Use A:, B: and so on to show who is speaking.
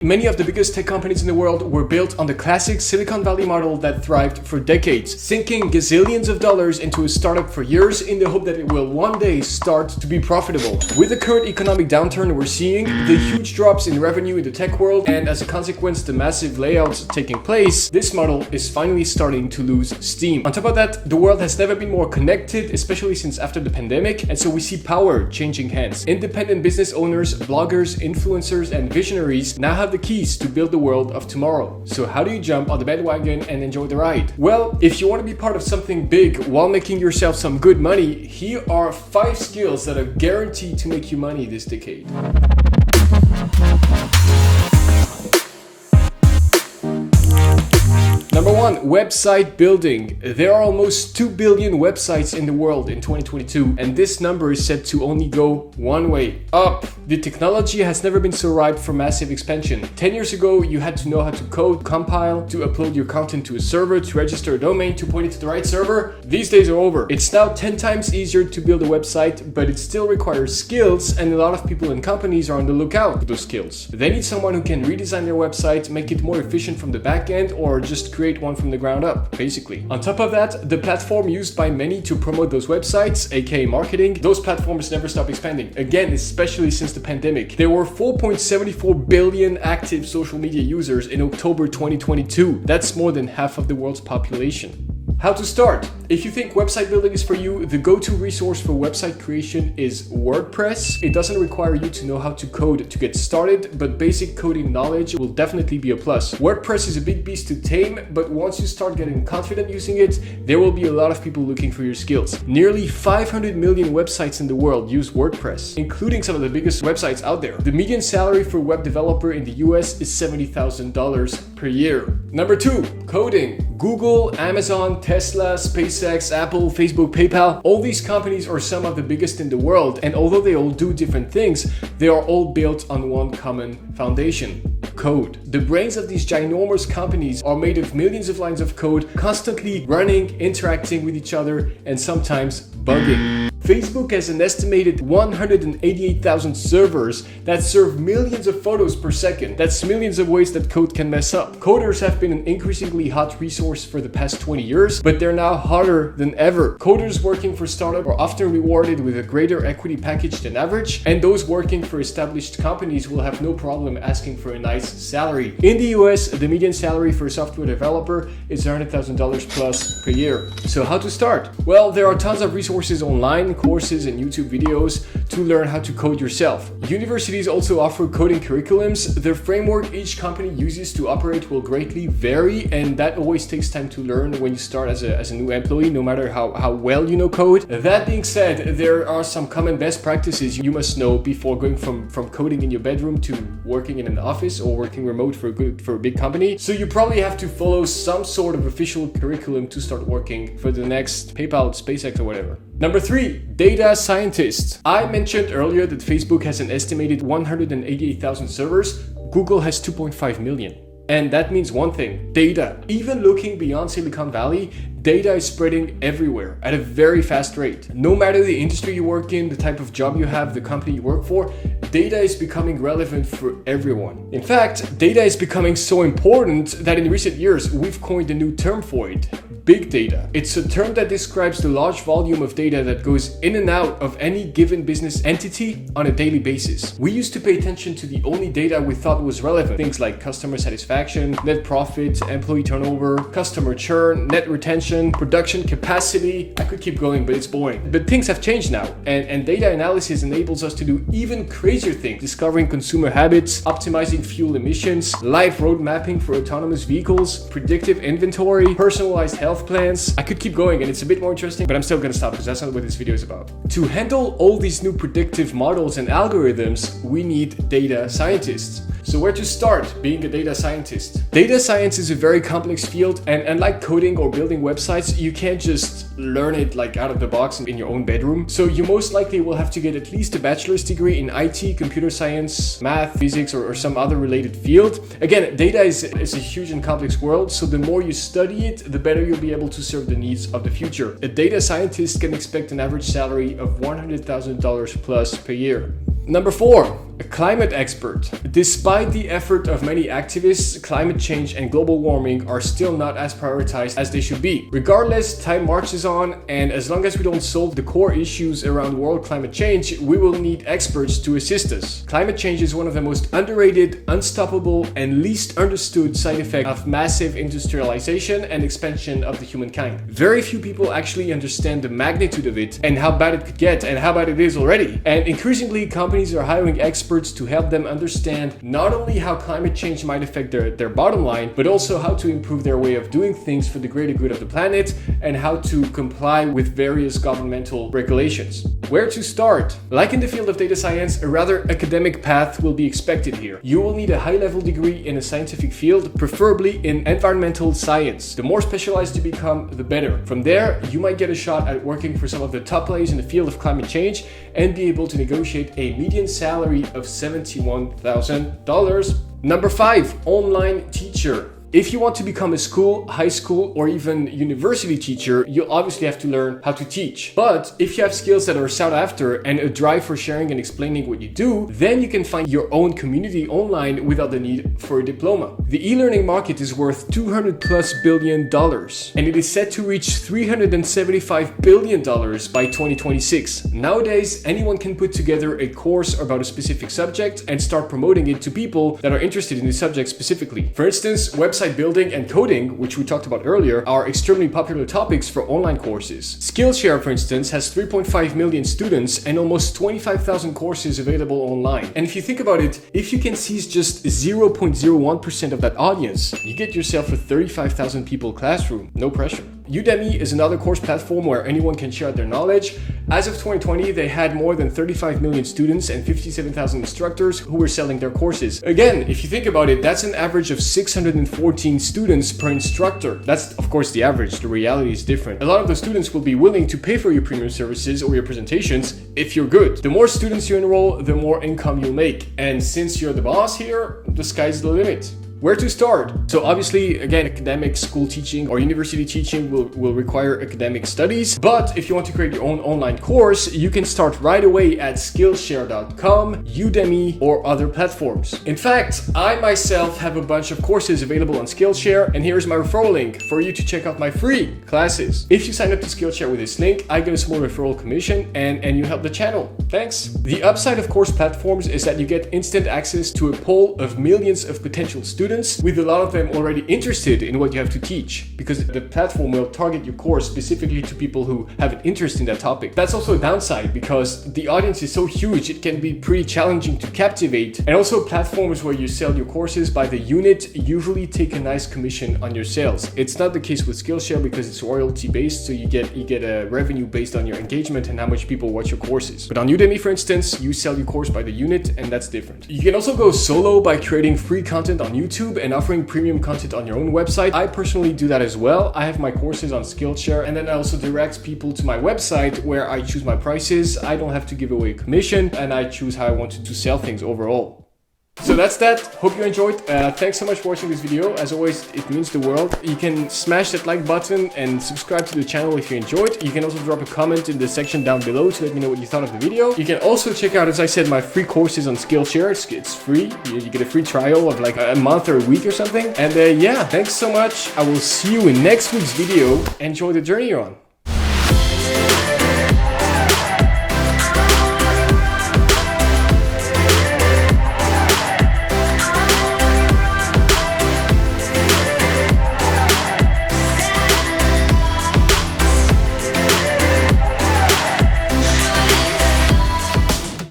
A: Many of the biggest tech companies in the world were built on the classic Silicon Valley model that thrived for decades, sinking gazillions of dollars into a startup for years in the hope that it will one day start to be profitable. With the current economic downturn we're seeing, the huge drops in revenue in the tech world, and as a consequence the massive layouts taking place, this model is finally starting to lose steam. On top of that, the world has never been more connected, especially since after the pandemic, and so we see power changing hands. Independent business owners, bloggers, influencers, and visionaries now have the keys to build the world of tomorrow. So how do you jump on the bandwagon and enjoy the ride? Well, if you want to be part of something big while making yourself some good money, here are 5 skills that are guaranteed to make you money this decade. Number 1, website building. There are almost 2 billion websites in the world in 2022, and this number is set to only go one way, up. The technology has never been so ripe for massive expansion. 10 years ago, you had to know how to code, compile, to upload your content to a server, to register a domain, to point it to the right server. These days are over. It's now 10 times easier to build a website, but it still requires skills, and a lot of people and companies are on the lookout for those skills. They need someone who can redesign their website, make it more efficient from the back end, or just create one from the ground up, basically. On top of that, the platform used by many to promote those websites, aka marketing, those platforms never stop expanding. Again, especially since the pandemic. There were 4.74 billion active social media users in October 2022. That's more than half of the world's population. How to start? If you think website building is for you, the go-to resource for website creation is WordPress. It doesn't require you to know how to code to get started, but basic coding knowledge will definitely be a plus. WordPress is a big beast to tame, but once you start getting confident using it, there will be a lot of people looking for your skills. Nearly 500 million websites in the world use WordPress, including some of the biggest websites out there. The median salary for a web developer in the US is $70,000 per year. Number 2, coding. Google, Amazon, Tesla, SpaceX, Apple, Facebook, PayPal, all these companies are some of the biggest in the world, and although they all do different things, they are all built on one common foundation: code. The brains of these ginormous companies are made of millions of lines of code, constantly running, interacting with each other, and sometimes bugging. Facebook has an estimated 188,000 servers that serve millions of photos per second. That's millions of ways that code can mess up. Coders have been an increasingly hot resource for the past 20 years, but they're now hotter than ever. Coders working for startups are often rewarded with a greater equity package than average, and those working for established companies will have no problem asking for a nice salary. In the US, the median salary for a software developer is $100,000 plus per year. So how to start? Well, there are tons of resources online, courses and YouTube videos to learn how to code yourself. Universities also offer coding curriculums. The framework each company uses to operate will greatly vary, and that always takes time to learn when you start as a new employee, no matter how well you know code. That being said, there are some common best practices you must know before going from coding in your bedroom to working in an office or working remote for a big company. So you probably have to follow some sort of official curriculum to start working for the next PayPal, SpaceX, or whatever. Number 3, data scientists. I mentioned earlier that Facebook has an estimated 188,000 servers. Google has 2.5 million. And that means one thing: data. Even looking beyond Silicon Valley, data is spreading everywhere at a very fast rate. No matter the industry you work in, the type of job you have, the company you work for, data is becoming relevant for everyone. In fact, data is becoming so important that in recent years, we've coined a new term for it: big data. It's a term that describes the large volume of data that goes in and out of any given business entity on a daily basis. We used to pay attention to the only data we thought was relevant. Things like customer satisfaction, net profit, employee turnover, customer churn, net retention, production capacity. I could keep going, but it's boring. But things have changed now, and data analysis enables us to do even crazier things: discovering consumer habits, optimizing fuel emissions, live road mapping for autonomous vehicles, predictive inventory, personalized health plans. I could keep going, and it's a bit more interesting, but I'm still gonna stop because that's not what this video is about. To handle all these new predictive models and algorithms, we need data scientists. So where to start being a data scientist? Data science is a very complex field, and unlike coding or building websites, you can't just learn it like out of the box in your own bedroom. So you most likely will have to get at least a bachelor's degree in IT, computer science, math, physics, or some other related field. Again, data is a huge and complex world, so the more you study it, the better you'll be able to serve the needs of the future. A data scientist can expect an average salary of $100,000 plus per year. Number 4, a climate expert. Despite the effort of many activists, climate change and global warming are still not as prioritized as they should be. Regardless, time marches on, and as long as we don't solve the core issues around world climate change, we will need experts to assist us. Climate change is one of the most underrated, unstoppable, and least understood side effects of massive industrialization and expansion of the humankind. Very few people actually understand the magnitude of it and how bad it could get and how bad it is already. And increasingly, companies are hiring experts to help them understand not only how climate change might affect their bottom line, but also how to improve their way of doing things for the greater good of the planet and how to comply with various governmental regulations. Where to start? Like in the field of data science, a rather academic path will be expected here. You will need a high-level degree in a scientific field, preferably in environmental science. The more specialized you become, the better. From there, you might get a shot at working for some of the top players in the field of climate change and be able to negotiate a median salary of $71,000. Number 5, online teacher. If you want to become a school, high school, or even university teacher, you'll obviously have to learn how to teach. But if you have skills that are sought after and a drive for sharing and explaining what you do, then you can find your own community online without the need for a diploma. The e-learning market is worth $200+ billion, and it is set to reach $375 billion by 2026. Nowadays, anyone can put together a course about a specific subject and start promoting it to people that are interested in the subject specifically. For instance, website building and coding, which we talked about earlier, are extremely popular topics for online courses. Skillshare, for instance, has 3.5 million students and almost 25,000 courses available online. And if you think about it, if you can seize just 0.01% of that audience, you get yourself a 35,000 people classroom, no pressure. Udemy is another course platform where anyone can share their knowledge. As of 2020, they had more than 35 million students and 57,000 instructors who were selling their courses. Again, if you think about it, that's an average of 614 students per instructor. That's, of course, the average. The reality is different. A lot of the students will be willing to pay for your premium services or your presentations if you're good. The more students you enroll, the more income you'll make. And since you're the boss here, the sky's the limit. Where to start? So obviously, again, academic school teaching or university teaching will require academic studies. But if you want to create your own online course, you can start right away at Skillshare.com, Udemy, or other platforms. In fact, I myself have a bunch of courses available on Skillshare, and here's my referral link for you to check out my free classes. If you sign up to Skillshare with this link, I get a small referral commission and you help the channel. Thanks. The upside of course platforms is that you get instant access to a pool of millions of potential students, with a lot of them already interested in what you have to teach, because the platform will target your course specifically to people who have an interest in that topic. That's also a downside because the audience is so huge, it can be pretty challenging to captivate. And also platforms where you sell your courses by the unit usually take a nice commission on your sales. It's not the case with Skillshare because it's royalty based, so you get a revenue based on your engagement and how much people watch your courses. But on Udemy, for instance, you sell your course by the unit, and that's different. You can also go solo by creating free content on YouTube and offering premium content on your own website. I personally do that as well. I have my courses on Skillshare, and then I also direct people to my website where I choose my prices. I don't have to give away a commission, and I choose how I want to sell things overall. So that's that. Hope you enjoyed. Thanks so much for watching this video. As always, it means the world. You can smash that like button and subscribe to the channel if you enjoyed. You can also drop a comment in the section down below to let me know what you thought of the video. You can also check out, as I said, my free courses on Skillshare. It's free. You get a free trial of like a month or a week or something. And yeah, thanks so much. I will see you in next week's video. Enjoy the journey you're on.